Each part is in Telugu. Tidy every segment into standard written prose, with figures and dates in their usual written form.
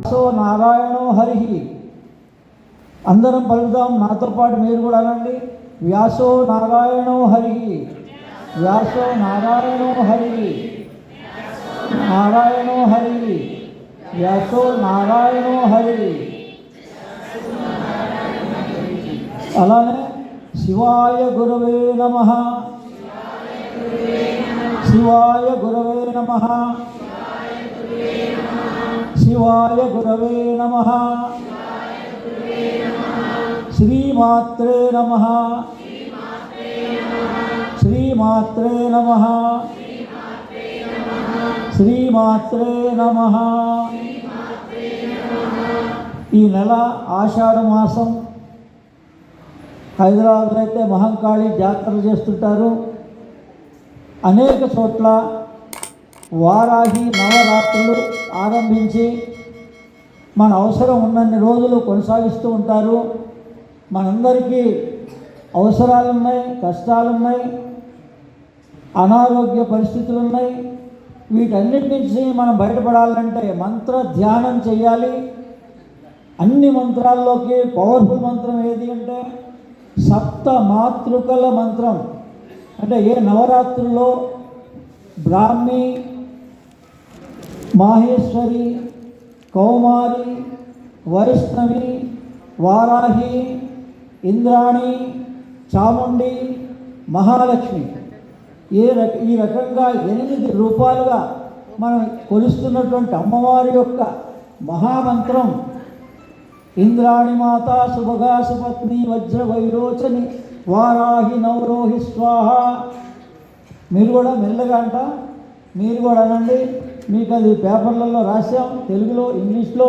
వ్యాసో నారాయణో హరి. అందరం పలుకుదాం, నాతో పాటు మీరు కూడా అనండి. వ్యాసో నారాయణో హరి, వ్యాసో నారాయణో హరి, నారాయణో హరి, వ్యాసో నారాయణో హరి. అలానే శివాయ గురవే నమః, శివాయ గురవే నమః, శివాయ గురవే నమః, శ్రీమాత్రే నమః, శ్రీమాత్రే నమః, శ్రీమాత్రే నమః. ఈ నెల ఆషాఢ మాసం హైదరాబాద్లో అయితే మహంకాళి జాతరలు చేస్తుంటారు. అనేక చోట్ల వారాహి నవరాత్రులు ఆరంభించి మన అవసరం ఉన్నన్ని రోజులు కొనసాగిస్తూ ఉంటారు. మనందరికీ అవసరాలున్నాయి, కష్టాలున్నాయి, అనారోగ్య పరిస్థితులు ఉన్నాయి. వీటన్నిటి నుంచి మనం బయటపడాలంటే మంత్ర ధ్యానం చేయాలి. అన్ని మంత్రాల్లోకి పవర్ఫుల్ మంత్రం ఏది అంటే సప్త మాతృకల మంత్రం. అంటే ఏ నవరాత్రుల్లో బ్రాహ్మి, మాహేశ్వరి, కౌమారి, వైష్ణవి, వారాహి, ఇంద్రాణి, చాముండి, మహాలక్ష్మి ఈ రకంగా 8 రూపాలుగా మనం కొలుస్తున్నటువంటి అమ్మవారి యొక్క మహామంత్రం ఇంద్రాణి మాత శుభగా సుపత్ని వజ్ర వైరోచని వారాహి నవరోహి స్వాహ. మీరు కూడా మెల్లగా అంట, మీరు కూడా అనండి. మీకు అది పేపర్లలో రాశాం, తెలుగులో ఇంగ్లీష్లో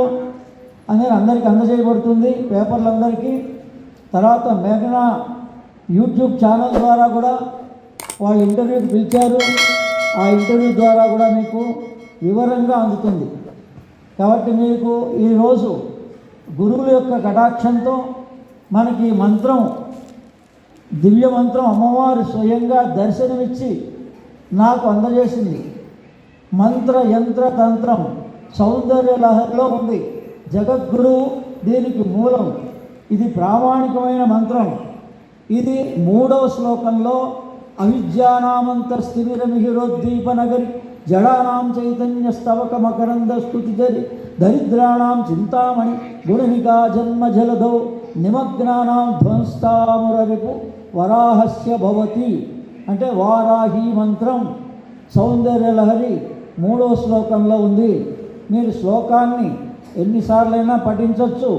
అనేది అందరికీ అందజేయబడుతుంది పేపర్లందరికీ. తర్వాత మేఘనా యూట్యూబ్ ఛానల్ ద్వారా కూడా వాళ్ళు ఇంటర్వ్యూకి పిలిచారు. ఆ ఇంటర్వ్యూ ద్వారా కూడా మీకు వివరంగా అందుతుంది. కాబట్టి మీకు ఈరోజు గురువుల యొక్క కటాక్షంతో మనకి మంత్రం, దివ్య మంత్రం అమ్మవారు స్వయంగా దర్శనమిచ్చి నాకు అందజేసింది. మంత్ర యంత్ర తంత్రం సౌందర్య లహరిలో ఉంది. జగద్గురువు దీనికి మూలం. ఇది ప్రామాణికమైన మంత్రం. ఇది 3వ శ్లోకంలో అవిద్యానామంతస్థిమిరమిహిరోద్దీపనగరి జడానాం చైతన్య స్తవక మకరంద స్తుతిధరి దరిద్రాణం చింతామణి గుణనికా జన్మ జలధౌ నిమగ్నానాం ధ్వంస్తామురరిపు వరాహస్య భవతి. అంటే వారాహి మంత్రం సౌందర్యలహరి 3వ శ్లోకంలో ఉంది. మీరు శ్లోకాన్ని ఎన్నిసార్లైనా పఠించవచ్చు,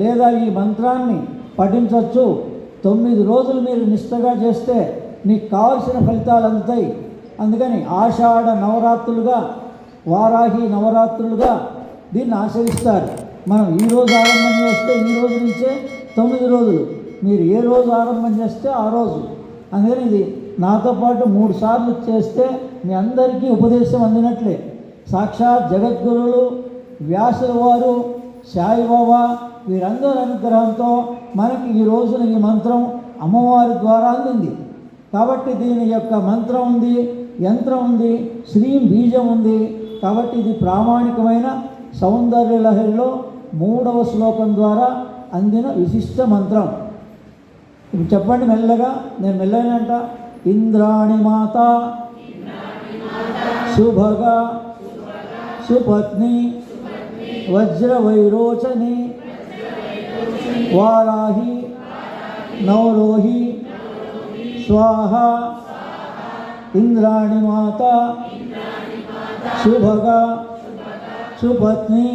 లేదా ఈ మంత్రాన్ని పఠించవచ్చు. 9 రోజులు మీరు నిష్టగా చేస్తే మీకు కావలసిన ఫలితాలు అందుతాయి. అందుకని ఆషాఢ నవరాత్రులుగా, వారాహి నవరాత్రులుగా దీన్ని ఆచరిస్తారు. మనం ఈరోజు ఆరంభం చేస్తే ఈ రోజు నుంచే 9 రోజులు, మీరు ఏ రోజు ఆరంభం చేస్తే ఆ రోజు. అందుకని ఇది నాతో పాటు 3 సార్లు చేస్తే మీ అందరికీ ఉపదేశం అందినట్లే. సాక్షాత్ జగద్గురువులు వ్యాసుల వారు, సాయిబాబా వీరందరి అనుగ్రహంతో మనకి ఈ రోజున ఈ మంత్రం అమ్మవారి ద్వారా అందింది. కాబట్టి దీని యొక్క మంత్రం ఉంది, యంత్రం ఉంది, శ్రీం బీజం ఉంది. కాబట్టి ఇది ప్రామాణికమైన సౌందర్య లహరిలో 3వ శ్లోకం ద్వారా అందిన విశిష్ట మంత్రం. ఇప్పుడు చెప్పండి మెల్లగా, నేను మెల్లగానంట. ఇంద్రాణి మాత శుభగా సుపత్ని వజ్ర వైరోచని వారాహి నవరోహి స్వాహ. ఇంద్రాణి మాత శుభగా సుపత్ని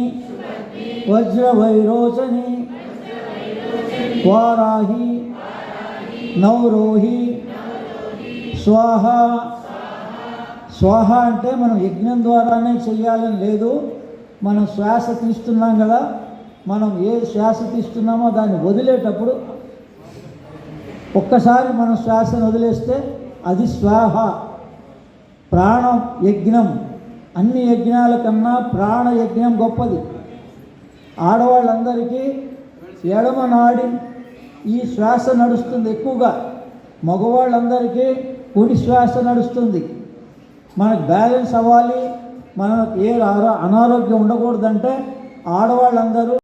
వజ్ర వైరోచని వారాహి నవరోహి స్వాహ. స్వాహ అంటే మనం యజ్ఞం ద్వారానే చెయ్యాలని లేదు. మనం శ్వాస తీస్తున్నాం కదా, మనం ఏ శ్వాస తీస్తున్నామో దాన్ని వదిలేటప్పుడు ఒక్కసారి మనం శ్వాసను వదిలేస్తే అది స్వాహ. ప్రాణం యజ్ఞం అన్ని యజ్ఞాల కన్నా ప్రాణ యజ్ఞం గొప్పది. ఆడవాళ్ళందరికీ ఎడమ నాడి ఈ శ్వాస నడుస్తుంది ఎక్కువగా, మగవాళ్ళందరికీ కుడి శ్వాస నడుస్తుంది. మనకు బ్యాలెన్స్ అవ్వాలి, మనకు ఏ అనారోగ్యం ఉండకూడదంటే ఆడవాళ్ళందరూ